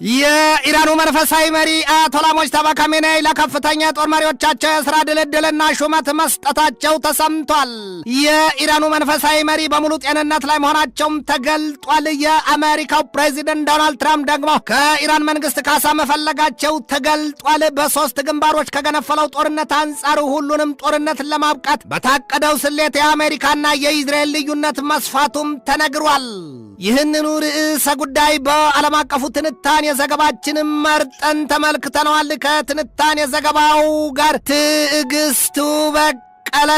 የኢራኑ መንፈሳዊ መሪ አያቶላ ሙጅተባ ካሜኔይ ለከፍተኛ ጦር መሪዎቻቸው የሥራ ድልድልና ሹመት መስጠታቸው ተሰምቷል። የኢራኑ መንፈሳዊ መሪ በሙሉ ጤንነት ላይ መሆናቸውም ተገልጧል። የአሜሪካው ፕሬዚደንት ዶናልድ ትራምፕ ደግሞ ከኢራን መንግስት ካሳ መፈለጋቸው ተገልጧል። በሶስት ግንባሮች ከገነፈለው ጦርነት አንጻር ሁሉንም ጦርነት ለማብቃት በታቀደው ስሌት የአሜሪካና የኢዝራኤል ልዩነት መስፋቱም ተነግሯል። ይህንኑ ርዕሰ ጉዳይ በዓለም አቀፉ ትንታኔ ዘገባችንም መርጠን ተመልክተነዋል። ከትንታኔ ዘገባው ጋር ትዕግስቱ በቀለ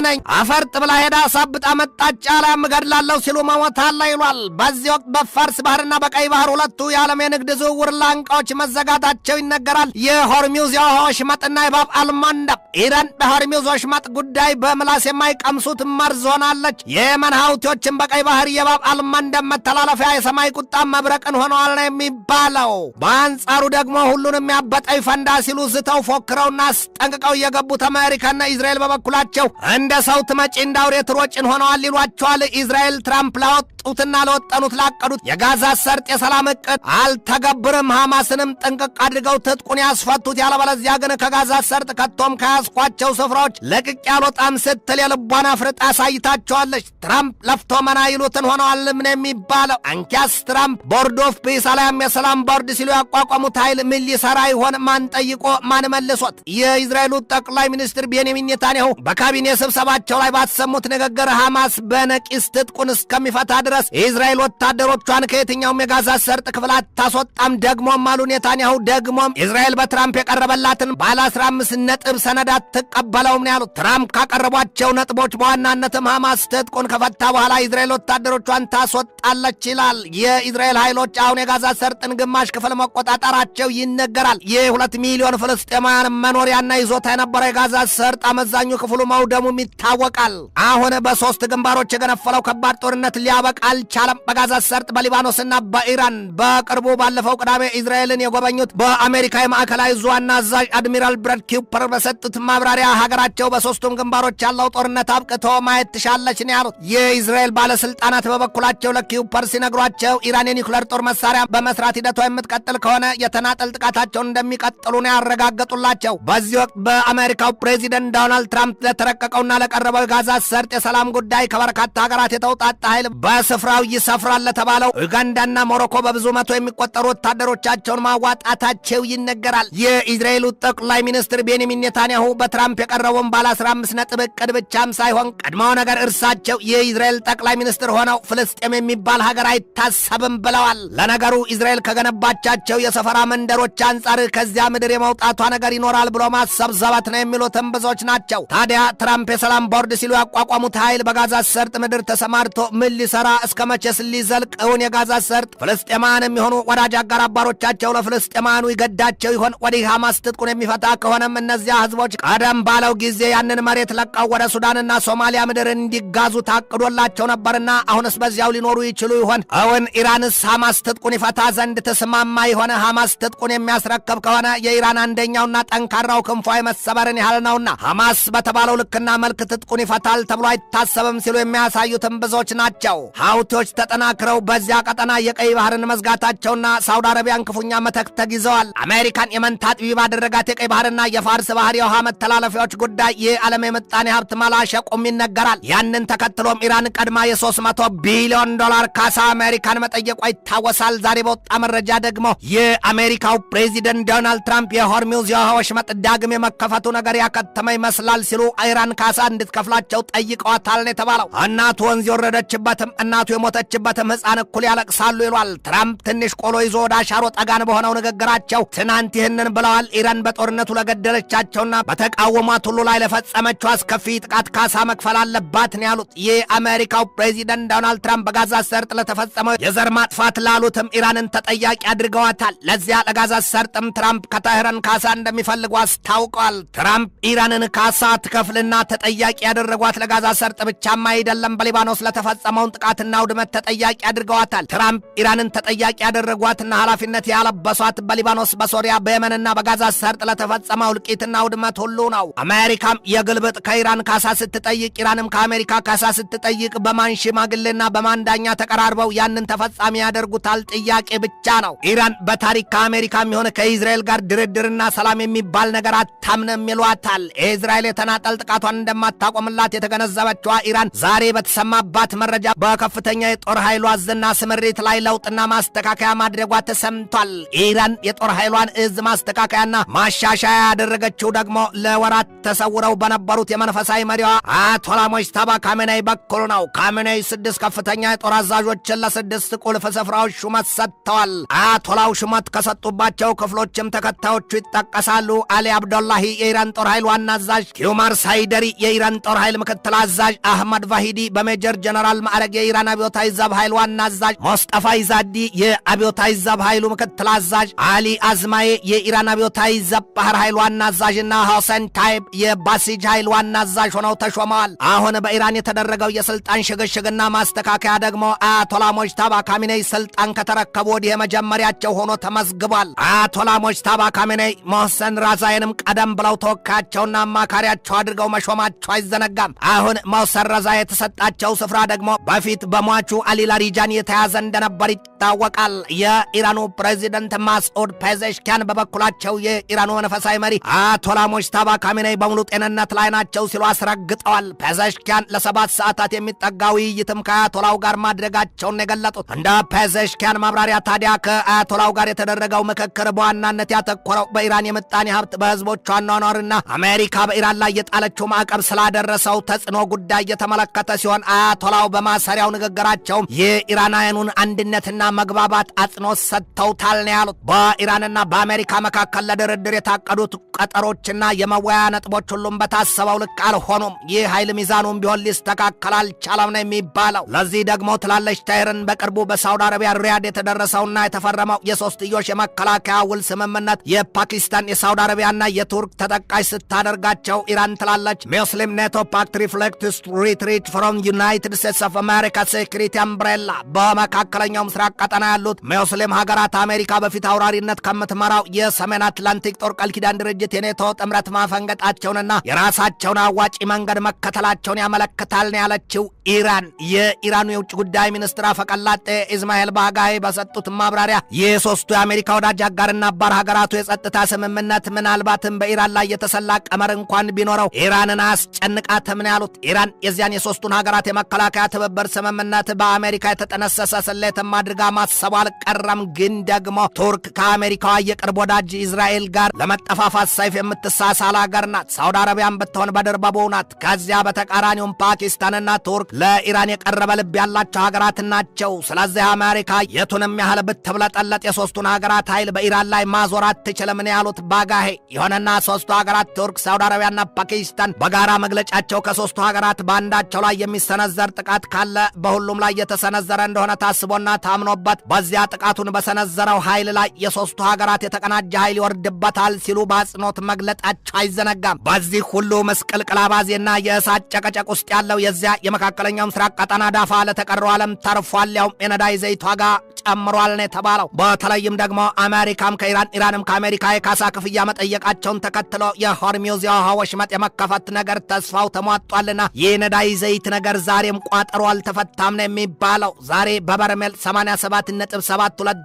ነኝ። አፈርጥ ብላ ሄዳ ሳብጣ መጣች አላም ገድላለሁ ሲሉ መሞታላ ይሏል። በዚህ ወቅት በፋርስ ባህርና በቀይ ባህር ሁለቱ የዓለም የንግድ ዝውውር ላንቃዎች መዘጋታቸው ይነገራል። የሆርሙዝ የውሃ ወሽመጥና የባብ አልማንዳብ ኢራን በሆርሙዝ ወሽመጥ ጉዳይ በምላስ የማይቀምሱት መርዝ ሆናለች። የየመን ሀውቲዎችን በቀይ ባህር የባብ አልማንዳብ መተላለፊያ የሰማይ ቁጣ መብረቅን ሆነዋል ነው የሚባለው። በአንጻሩ ደግሞ ሁሉንም ያበጠው ይፈንዳ ሲሉ ዝተው ፎክረውና አስጠንቅቀው የገቡት አሜሪካና ኢዝራኤል በበኩላቸው እንደ ሰው ትመጪ እንዳውሬ ትሮጭን ሆነዋል ይሏቸዋል። ኢዝራኤል ትራምፕ ላወጡትና ለወጠኑት ላቀዱት የጋዛ ሰርጥ የሰላም ዕቅድ አልተገብርም፣ ሐማስንም ጥንቅቅ አድርገው ትጥቁን ያስፈቱት፣ ያለበለዚያ ግን ከጋዛ ሰርጥ ከቶም ከያዝኳቸው ስፍራዎች ለቅቅ ያልወጣም ስትል የልቧን አፍርጣ አሳይታቸዋለች። ትራምፕ ለፍቶ መና ይሉትን ሆነዋል ምን የሚባለው። አንኪያስ ትራምፕ ቦርድ ኦፍ ፒስ አሊያም የሰላም ቦርድ ሲሉ ያቋቋሙት ኃይል ምን ሊሰራ ይሆን? ማን ጠይቆ ማን መልሶት? የኢዝራኤሉ ጠቅላይ ሚኒስትር ቤንያሚን ኔታንያሁ በካቢኔ ስብሰባቸው ላይ ባሰሙት ንግግር ሐማስ በነቂስ ትጥቁን እስከሚፈታ ድረስ የእስራኤል ወታደሮቿን ከየትኛውም የጋዛ ሰርጥ ክፍል አታስወጣም። ደግሞም አሉ ኔታንያሁ ደግሞም እስራኤል በትራምፕ የቀረበላትን ባለ 15 ነጥብ ሰነድ አትቀበለውም ነው ያሉት። ትራምፕ ካቀረቧቸው ነጥቦች በዋናነትም ሐማስ ትጥቁን ከፈታ በኋላ እስራኤል ወታደሮቿን ታስወጣለች ይላል። የእስራኤል ኃይሎች አሁን የጋዛ ሰርጥን ግማሽ ክፍል መቆጣጠራቸው ይነገራል። የ2 ሚሊዮን ፍልስጤማውያን መኖሪያና ይዞታ የነበረው የጋዛ ሰርጥ አመዛኙ ክፍሉ መውደሙም ይታወቃል። አሁን በሶስት ግንባሮች የገነፈለው ከባድ ጦርነት ሊያበቃ አልቻለም። በጋዛ ሰርጥ በሊባኖስና በኢራን በቅርቡ ባለፈው ቅዳሜ እስራኤልን የጎበኙት በአሜሪካ የማዕከላዊ ዕዝ ዋና አዛዥ አድሚራል ብራድ ኪውፐር በሰጡት ማብራሪያ ሀገራቸው በሶስቱም ግንባሮች ያለው ጦርነት አብቅቶ ማየት ትሻለች ነው ያሉት። የእስራኤል ባለስልጣናት በበኩላቸው ለኪውፐር ሲነግሯቸው ኢራን የኒውክሌር ጦር መሳሪያ በመስራት ሂደቷ የምትቀጥል ከሆነ የተናጠል ጥቃታቸውን እንደሚቀጥሉ ነው ያረጋገጡላቸው። በዚህ ወቅት በአሜሪካው ፕሬዚደንት ዶናልድ ትራምፕ ለተረቀቀውና ለቀረበው የጋዛ ሰርጥ የሰላም ጉዳይ ከበርካታ ሀገራት የተውጣጣ ኃይል በስፍራው ይሰፍራል ለተባለው ኡጋንዳና ሞሮኮ በብዙ መቶ የሚቆጠሩ ወታደሮቻቸውን ማዋጣታቸው ይነገራል። የኢዝራኤሉ ጠቅላይ ሚኒስትር ቤንያሚን ኔታንያሁ በትራምፕ የቀረበውን ባለ 15 ነጥብ ዕቅድ ብቻም ሳይሆን ቀድሞው ነገር እርሳቸው የኢዝራኤል ጠቅላይ ሚኒስትር ሆነው ፍልስጤም የሚባል ሀገር አይታሰብም ብለዋል። ለነገሩ ኢዝራኤል ከገነባቻቸው የሰፈራ መንደሮች አንጻር ከዚያ ምድር የመውጣቷ ነገር ይኖራል ብሎ ማሰብ ዘበት ነው የሚሉትም ብዙዎች ናቸው። ታዲያ ትራምፕ የሰላም ቦርድ ሲሉ ያቋቋሙት ኃይል በጋዛ ሰርጥ ምድር ተሰማርቶ ምን ሊሰራ እስከ መቼስ ሊዘልቅ እውን? የጋዛ ሰርጥ ፍልስጤማን የሚሆኑ ወዳጅ አጋር አባሮቻቸው ለፍልስጤማኑ ይገዳቸው ይሆን? ወዲህ ሐማስ ትጥቁን የሚፈታ ከሆነም እነዚያ ህዝቦች ቀደም ባለው ጊዜ ያንን መሬት ለቀው ወደ ሱዳንና ሶማሊያ ምድር እንዲጋዙ ታቅዶላቸው ነበርና አሁንስ በዚያው ሊኖሩ ይችሉ ይሆን? እውን ኢራንስ ሐማስ ትጥቁን ይፈታ ዘንድ ተስማማ ይሆን? ሐማስ ትጥቁን የሚያስረክብ ከሆነ የኢራን አንደኛውና ጠንካራው ክንፏ የመሰበርን ያህል ነውና ሐማስ በተባለው ልክና መልክ ትጥቁን ይፈታል ተብሎ አይታሰብም ሲሉ የሚያሳዩትም ብዙዎች ናቸው። ሀውቲዎች ተጠናክረው በዚያ ቀጠና የቀይ ባህርን መዝጋታቸውና ሳውዲ አረቢያን ክፉኛ መተክተግ ይዘዋል። አሜሪካን የመንታ ጥቢ ባደረጋት የቀይ ባህርና የፋርስ ባህር የውሃ መተላለፊያዎች ጉዳይ የዓለም የምጣኔ ሀብት ማላሸቁም ይነገራል። ያንን ተከትሎም ኢራን ቀድማ የ300 ቢሊዮን ዶላር ካሳ አሜሪካን መጠየቋ ይታወሳል። ዛሬ በወጣ መረጃ ደግሞ የአሜሪካው ፕሬዚደንት ዶናልድ ትራምፕ የሆርሙዝ የውሃ ወሽመጥ ዳግም የመከፈቱ ነገር ያከተመ ይመስላል ሲሉ ኢራን ካሳ እንድትከፍላቸው ጠይቀዋታል ነው የተባለው። እናቱ ወንዝ የወረደችበትም እናቱ የሞተችበትም ሕፃን እኩል ያለቅሳሉ ይሏል። ትራምፕ ትንሽ ቆሎ ይዞ ወደ አሻሮ ጠጋን በሆነው ንግግራቸው ትናንት ይህንን ብለዋል። ኢራን በጦርነቱ ለገደለቻቸውና በተቃወሟት ሁሉ ላይ ለፈጸመችው አስከፊ ጥቃት ካሳ መክፈል አለባት ነው ያሉት። የአሜሪካው ፕሬዚደንት ዶናልድ ትራምፕ በጋዛ ሰርጥ ለተፈጸመው የዘር ማጥፋት ላሉትም ኢራንን ተጠያቂ አድርገዋታል። ለዚያ ለጋዛ ሰርጥም ትራምፕ ከቴህራን ካሳ እንደሚፈልጉ አስታውቀዋል። ትራምፕ ኢራንን ካሳ ትከፍልና ተጠያቂ ያደረጓት ለጋዛ ሰርጥ ብቻም አይደለም፣ በሊባኖስ ለተፈጸመውን ጥቃትና ውድመት ተጠያቂ አድርገዋታል። ትራምፕ ኢራንን ተጠያቂ ያደረጓትና ኃላፊነት ያለበሷት በሊባኖስ፣ በሶሪያ፣ በየመንና በጋዛ ሰርጥ ለተፈጸመው እልቂትና ውድመት ሁሉ ነው። አሜሪካም የግልብጥ ከኢራን ካሳ ስትጠይቅ፣ ኢራንም ከአሜሪካ ካሳ ስትጠይቅ በማን ሽማግሌና በማን ዳኛ ተቀራርበው ያንን ተፈጻሚ ያደርጉታል? ጥያቄ ብቻ ነው። ኢራን በታሪክ ከአሜሪካም የሆነ ከእስራኤል ጋር ድርድርና ሰላም የሚባል ነገር አታምንም ይሏታል። እስራኤል የተናጠል ጥቃቷን እንደማታቆምላት የተገነዘበችዋ ኢራን ዛሬ በተሰማባት መረጃ በከፍተኛ የጦር ኃይሏ ዝና ስምሪት ላይ ለውጥና ማስተካከያ ማድረጓ ተሰምቷል። ኢራን የጦር ኃይሏን እዝ ማስተካከያና ማሻሻያ ያደረገችው ደግሞ ለወራት ተሰውረው በነበሩት የመንፈሳዊ መሪዋ አያቶላ ሙጅተባ ካሜኔይ በኩል ነው። ካሜኔይ 6 ከፍተኛ የጦር አዛዦችን ለ6 ቁልፍ ስፍራዎች ሹመት ሰጥተዋል። አያቶላው ሹመት ከሰጡባቸው ክፍሎችም ተከታዮቹ ይጠቀሳሉ። አሊ አብዶላሂ የኢራን ጦር ኃይል ዋና አዛዥ፣ ኪዩማር ሳይደሪ የኢራን ጦር ኃይል ምክትል አዛዥ፣ አህመድ ቫሂዲ በሜጀር ጀነራል ማዕረግ የኢራን አብዮታዊ ዘብ ኃይል ዋና አዛዥ፣ ሞስጠፋ ኢዛዲ የአብዮታዊ ዘብ ኃይሉ ምክትል አዛዥ፣ አሊ አዝማዬ የኢራን አብዮታዊ ዘብ ባህር ኃይል ዋና አዛዥና ሆሴን ታይብ የባሲጅ ኃይል ዋና አዛዥ ሆነው ተሾመዋል። አሁን በኢራን የተደረገው የስልጣን ሽግሽግና ማስተካከያ ደግሞ አያቶላ ሙጅተባ ካሜኔይ ስልጣን ከተረከቡ ወዲህ የመጀመሪያቸው ሆኖ ተመዝግቧል። አያቶላ ሙጅተባ ካሜኔይ ሞህሰን ራዛይንም ቀደም ብለው ተወካያቸውና አማካሪያቸው አድርገው መሾማቸው አይዘነጋም። አሁን ሞህሰን ራዛይ የተሰጣቸው ስፍራ ደግሞ በፊት በሟቹ አሊ ላሪጃን የተያዘ እንደነበር ይታወቃል። የኢራኑ ፕሬዚደንት ማስዑድ ፔዜሽኪያን በበኩላቸው የኢራኑ መንፈሳዊ መሪ አያቶላ ሙጅተባ ካሜኔይ በሙሉ ጤንነት ላይ ናቸው ሲሉ አስረግጠዋል። ፔዜሽኪያን ለ7 ሰዓታት የሚጠጋ ውይይትም ከአያቶላው ጋር ማድረጋቸውን የገለጡት። እንደ ፔዜሽኪያን ማብራሪያ ታዲያ ከአያቶላው ጋር የተደረገው ምክክር በዋናነት ያተኮረው በኢራን የምጣኔ ሀብት፣ በህዝቦቿ አኗኗርና አሜሪካ በኢራን ላይ የጣለችው ማዕቀብ ስላደረሰው ተጽዕኖ ጉዳይ የተመለከተ ሲሆን አያቶላው በማሰሪያው ንግግራቸውም የኢራናውያኑን አንድነትና መግባባት አጽንኦት ሰጥተውታል ነው ያሉት። በኢራንና በአሜሪካ መካከል ለድርድር የታቀዱት ቀጠሮችና የመወያያ ነጥቦች ሁሉም በታሰበው ልክ አልሆኑም። ይህ ኃይል ሚዛኑም ቢሆን ሊስተካከል አልቻለም ነው የሚባለው። ለዚህ ደግሞ ትላለች ታይርን በቅርቡ በሳውዲ አረቢያ ሪያድ የተደረሰውና የተፈረመው የሶስትዮሽ የመከላከያ ውል ስምምነት የፓኪስታን፣ የሳውዲ አረቢያና የቱርክ ተጠቃሽ ስታደርጋቸው ኢራን ትላለች ሙስሊም ኔቶ ፓክት ሪፍሌክትስ ሪትሪት ፍሮም ዩናይትድ ስቴትስ ኦፍ አሜሪካ ሴኩሪቲ አምብሬላ። በመካከለኛው ምስራቅ ቀጠና ያሉት ሙስሊም ሀገራት አሜሪካ በፊት አውራሪነት ከምትመራው የሰሜን አትላንቲክ ጦር ቃል ኪዳን ድርጅት የኔቶ ጥምረት ማፈንገጣቸውንና የራሳቸውን አዋጪ መንገድ መከተላቸውን ያመለክታል ነው ያለችው ኢራን። የኢራኑ የውጭ ጉዳይ ሚኒስትር አፈቀላጤ ኢስማኤል ባጋይ በሰጡት ማብራሪያ የሶስቱ የአሜሪካ ወዳጅ አጋርና አባር ሀገራቱ የጸጥታ ስምምነት ምናልባትም በኢራን ላይ የተሰላ ቀመር እንኳን ቢኖረው ኢራንን አያስጨንቃትም ነው ያሉት። ኢራን የዚያን የሶስቱን ሀገራት የመከላከያ ትብብር ስምምነት በአሜሪካ የተጠነሰሰ ስሌትም አድርጋ ማሰቡ አልቀረም። ግን ደግሞ ቱርክ ከአሜሪካዋ የቅርብ ወዳጅ እስራኤል ጋር ለመጠፋፋት ሰይፍ የምትሳሳል ሀገር ናት። ሳውዲ አረቢያን ብትሆን በድርበቡ ናት። ከዚያ በተቃራኒውም ፓኪስታንና ቱርክ ለኢራን የቀረበ ልብ ያላቸው ሀገራት ናቸው። ስለዚህ አሜሪካ የቱንም ያህል ብትብለጠለጥ የሶስቱን ሀገራት ኃይል በኢራን ላይ ማዞር አትችልም ነው ያሉት ባጋሄ። ይሁንና ሶስቱ ሀገራት ቱርክ፣ ሳውዲ አረቢያና ፓኪስታን በጋራ መግለጫቸው ከሶስቱ ሀገራት በአንዳቸው ላይ የሚሰነዘር ጥቃት ካለ በሁሉም ላይ የተሰነዘረ እንደሆነ ታስቦና ታምኖበት በዚያ ጥቃቱን በሰነዘረው ኃይል ላይ የሶስቱ ሀገራት የተቀናጀ ኃይል ይወርድበታል ሲሉ በአጽንኦት መግለጣቸው አይዘነጋም። በዚህ ሁሉ ምስቅልቅል አባዜና የእሳት ጨቀጨቅ ውስጥ ያለው የዚያ የመካከለኛው ምስራቅ ቀጠና ዳፋ ለተቀረው ዓለም ተርፏል። ያውም የነዳጅ ዘይት ዋጋ ጨምሯል ነው የተባለው። በተለይም ደግሞ አሜሪካም ከኢራን፣ ኢራንም ከአሜሪካ የካሳ ክፍያ መጠየቃቸውን ተከትሎ የሆርሙዝ የውሃ ወሽመጥ የመከፈት ነገር ተስፋው ተሟጧልና ይህ ነዳጅ ዘይት ነገር ዛሬም ቋጠሮ አልተፈታም ነው የሚባለው። ዛሬ በበርሜል $87.72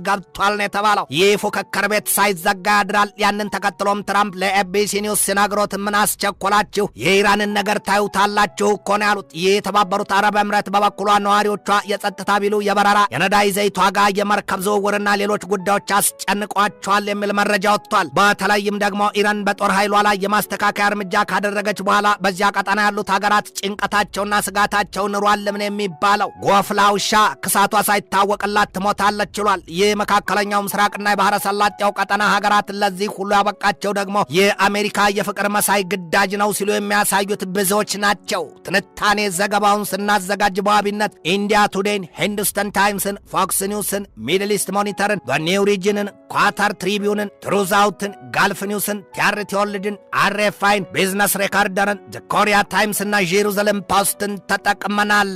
ገብቷል ነው የተባለው። ይህ ፉክክር ቤት ሳይዘጋ ያድራል። ያንን ተከትሎም ትራምፕ ለኤቢሲ ኒውስ ሲነግሮት ምን አስቸኮላችሁ? የኢራንን ነገር ታዩታላችሁ እኮ ነው ያሉት። ይህ የተባበሩት አረብ ኤምሬት በበኩሏ ነዋሪዎቿ የጸጥታ ቢሉ፣ የበረራ፣ የነዳጅ ዘይት ዋጋ፣ የመርከብ ዝውውርና ሌሎች ጉዳዮች አስጨንቋቸዋል የሚል መረጃ ወጥቷል። በተለይም ደግሞ ኢራን በጦር ኃይሏ ላይ የማስተካከያ እርምጃ ካደረገች በኋላ በዚያ ቀጠና ያሉት ሀገራት ጭንቀታቸውና ስጋታቸው ንሯልም ነው የሚባለው። ጎፍላ ውሻ ክሳቷ ሳይታወቅላት ትሞታለች ችሏል። ይህ መካከለኛው ምስራቅና የባህረ ሰላጤው ቀጠና ሀገራት ለዚህ ሁሉ ያበቃቸው ደግሞ የአሜሪካ የፍቅር መሳይ ግዳጅ ነው ሲሉ የሚያሳዩት ብዙዎች ናቸው። ትንታኔ ዘገባውን ስናዘጋጅ በዋቢነት ኢንዲያ ቱዴይን፣ ሂንዱስታን ታይምስን፣ ፎክስ ፎክስ ኒውስን፣ ሚድል ኢስት ሞኒተርን፣ በኒው ሪጅንን፣ ኳታር ትሪቢዩንን፣ ትሩዝ አውትን፣ ጋልፍ ኒውስን፣ ቲአርቲ ወርልድን፣ አርኤፍአይን፣ ቢዝነስ ሬካርደርን፣ ዘ ኮሪያ ታይምስና ጄሩዛሌም ፖስትን ተጠቅመናል።